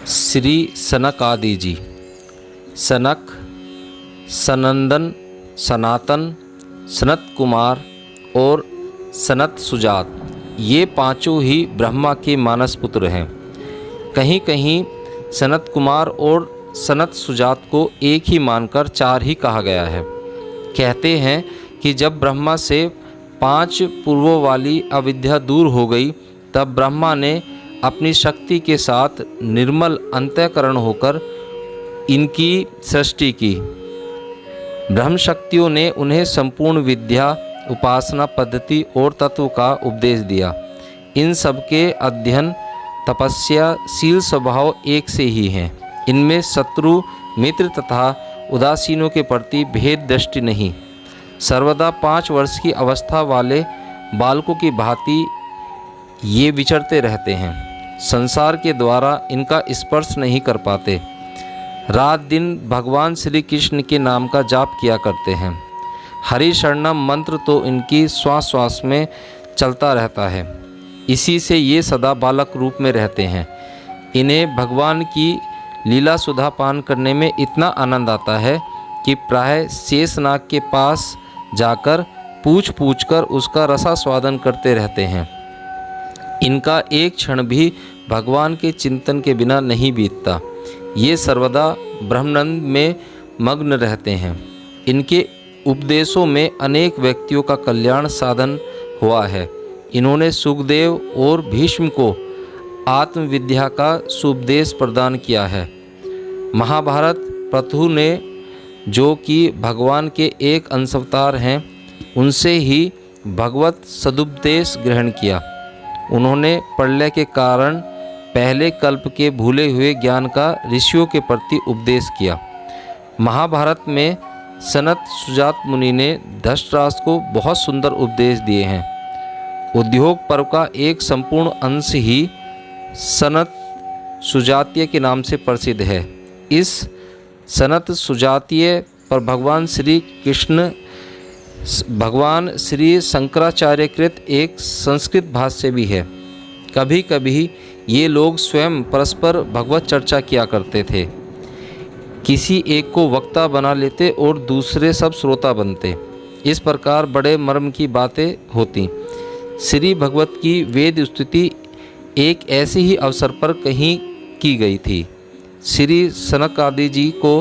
श्री सनकादि जी। सनक, सनंदन, सनातन, सनत कुमार और सनत सुजात, ये पांचों ही ब्रह्मा के मानस पुत्र हैं। कहीं कहीं सनत कुमार और सनत सुजात को एक ही मानकर चार ही कहा गया है। कहते हैं कि जब ब्रह्मा से 5 पूर्वों वाली अविद्या दूर हो गई, तब ब्रह्मा ने अपनी शक्ति के साथ निर्मल अंतःकरण होकर इनकी सृष्टि की। ब्रह्म शक्तियों ने उन्हें संपूर्ण विद्या, उपासना पद्धति और तत्व का उपदेश दिया। इन सब के अध्ययन, तपस्या, शील स्वभाव एक से ही हैं। इनमें शत्रु, मित्र तथा उदासीनों के प्रति भेद दृष्टि नहीं। सर्वदा 5 वर्ष की अवस्था वाले बालकों की भांति ये विचरते रहते हैं। संसार के द्वारा इनका स्पर्श नहीं कर पाते। रात दिन भगवान श्री कृष्ण के नाम का जाप किया करते हैं। हरि शरणम मंत्र तो इनकी श्वास श्वास में चलता रहता है। इसी से ये सदा बालक रूप में रहते हैं। इन्हें भगवान की लीला सुधा पान करने में इतना आनंद आता है कि प्राय शेषनाग के पास जाकर पूछ पूछ कर उसका रसास्वादन करते रहते हैं। इनका एक क्षण भी भगवान के चिंतन के बिना नहीं बीतता। ये सर्वदा ब्रह्मानंद में मग्न रहते हैं। इनके उपदेशों में अनेक व्यक्तियों का कल्याण साधन हुआ है। इन्होंने सुखदेव और भीष्म को आत्मविद्या का सुपदेश प्रदान किया है। महाभारत पृथु ने, जो कि भगवान के एक अंशावतार हैं, उनसे ही भगवत सदुपदेश ग्रहण किया। उन्होंने प्रलय के कारण पहले कल्प के भूले हुए ज्ञान का ऋषियों के प्रति उपदेश किया। महाभारत में सनत सुजात मुनि ने धृतराष्ट्र को बहुत सुंदर उपदेश दिए हैं। उद्योग पर्व का एक संपूर्ण अंश ही सनत सुजातीय के नाम से प्रसिद्ध है। इस सनत सुजातीय पर भगवान श्री कृष्ण, भगवान श्री शंकराचार्य कृत एक संस्कृत भाष्य भी है। कभी कभी ये लोग स्वयं परस्पर भगवत चर्चा किया करते थे। किसी एक को वक्ता बना लेते और दूसरे सब श्रोता बनते। इस प्रकार बड़े मर्म की बातें होती। श्री भगवत की वेद स्तुति एक ऐसे ही अवसर पर कहीं की गई थी। श्री सनकादि जी को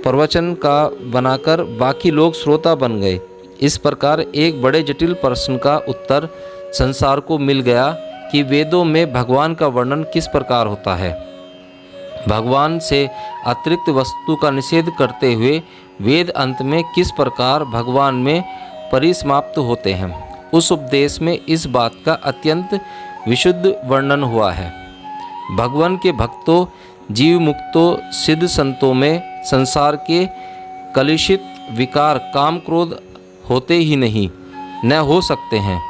प्रवचन का बनाकर बाकी लोग श्रोता बन गए। इस प्रकार एक बड़े जटिल प्रश्न का उत्तर संसार को मिल गया कि वेदों में भगवान का वर्णन किस प्रकार होता है। भगवान से अतिरिक्त वस्तु का निषेध करते हुए वेद अंत में किस प्रकार भगवान में परिसमाप्त होते हैं। उस उपदेश में इस बात का अत्यंत विशुद्ध वर्णन हुआ है। भगवान के भक्तों, जीव मुक्तों, सिद्ध संतों में संसार के कलुषित विकार काम क्रोध होते ही नहीं, न हो सकते हैं।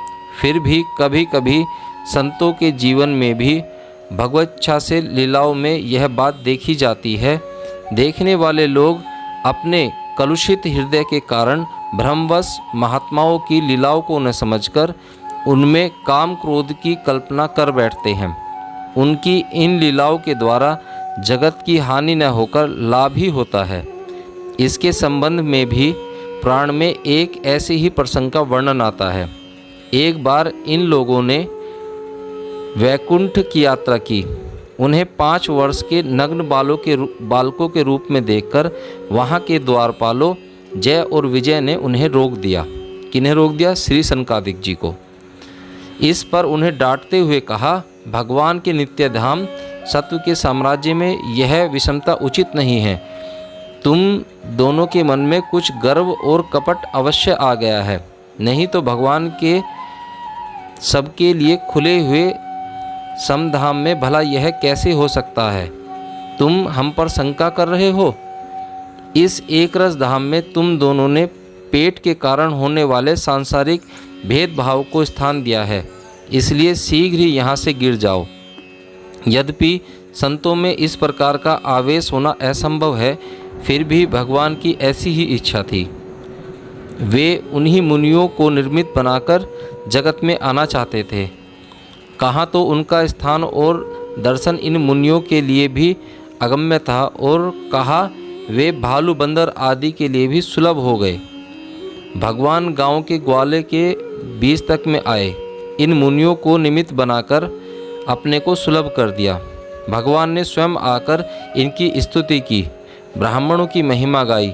फिर भी कभी कभी संतों के जीवन में भी भगवच्छा से लीलाओं में यह बात देखी जाती है। देखने वाले लोग अपने कलुषित हृदय के कारण भ्रमवश महात्माओं की लीलाओं को न समझकर उनमें काम क्रोध की कल्पना कर बैठते हैं। उनकी इन लीलाओं के द्वारा जगत की हानि न होकर लाभ ही होता है। इसके संबंध में भी पुराण में एक ऐसे ही प्रसंग का वर्णन आता है। एक बार इन लोगों ने वैकुंठ की यात्रा की। उन्हें 5 वर्ष के नग्न बालकों के रूप में देखकर वहाँ के द्वारपालों जय और विजय ने उन्हें रोक दिया। किन्हें रोक दिया? श्री सनकादिक जी को। इस पर उन्हें डांटते हुए कहा, भगवान के नित्य धाम सत्व के साम्राज्य में यह विषमता उचित नहीं है। तुम दोनों के मन में कुछ गर्व और कपट अवश्य आ गया है, नहीं तो भगवान के सबके लिए खुले हुए समधाम में भला यह कैसे हो सकता है? तुम हम पर शंका कर रहे हो। इस एक रस धाम में तुम दोनों ने पेट के कारण होने वाले सांसारिक भेदभाव को स्थान दिया है, इसलिए शीघ्र ही यहाँ से गिर जाओ। यद्यपि संतों में इस प्रकार का आवेश होना असंभव है, फिर भी भगवान की ऐसी ही इच्छा थी। वे उन्हीं मुनियों को निर्मित बनाकर जगत में आना चाहते थे। कहाँ तो उनका स्थान और दर्शन इन मुनियों के लिए भी अगम्य था और कहा वे भालू बंदर आदि के लिए भी सुलभ हो गए। भगवान गांव के ग्वाले के बीच तक में आए। इन मुनियों को निमित्त बनाकर अपने को सुलभ कर दिया। भगवान ने स्वयं आकर इनकी स्तुति की, ब्राह्मणों की महिमा गाई,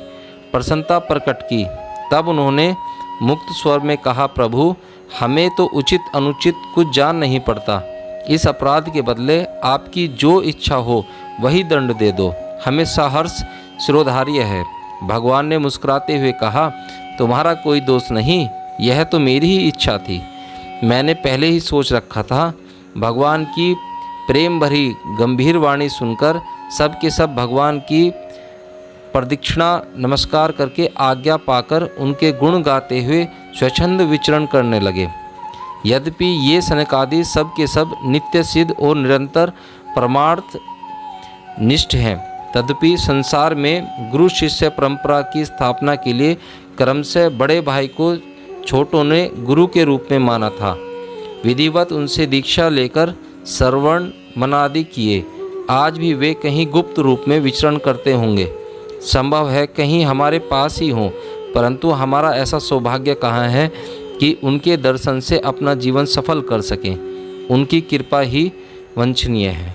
प्रसन्नता प्रकट की। तब उन्होंने मुक्त स्वर में कहा, प्रभु हमें तो उचित अनुचित कुछ जान नहीं पड़ता। इस अपराध के बदले आपकी जो इच्छा हो वही दंड दे दो, हमें सहर्ष शिरोधार्य है। भगवान ने मुस्कुराते हुए कहा, तुम्हारा कोई दोष नहीं, यह तो मेरी ही इच्छा थी। मैंने पहले ही सोच रखा था। भगवान की प्रेम भरी गंभीर वाणी सुनकर सब के सब भगवान की प्रदक्षिणा नमस्कार करके आज्ञा पाकर उनके गुण गाते हुए स्वच्छंद विचरण करने लगे। यद्यपि ये सनकादि सब के सब नित्य सिद्ध और निरंतर परमार्थ निष्ठ हैं, तदपि संसार में गुरु शिष्य परंपरा की स्थापना के लिए क्रमशः बड़े भाई को छोटों ने गुरु के रूप में माना था। विधिवत उनसे दीक्षा लेकर श्रवण मनादि किए। आज भी वे कहीं गुप्त रूप में विचरण करते होंगे। संभव है कहीं हमारे पास ही हों, परंतु हमारा ऐसा सौभाग्य कहाँ है कि उनके दर्शन से अपना जीवन सफल कर सकें। उनकी कृपा ही वंछनीय है।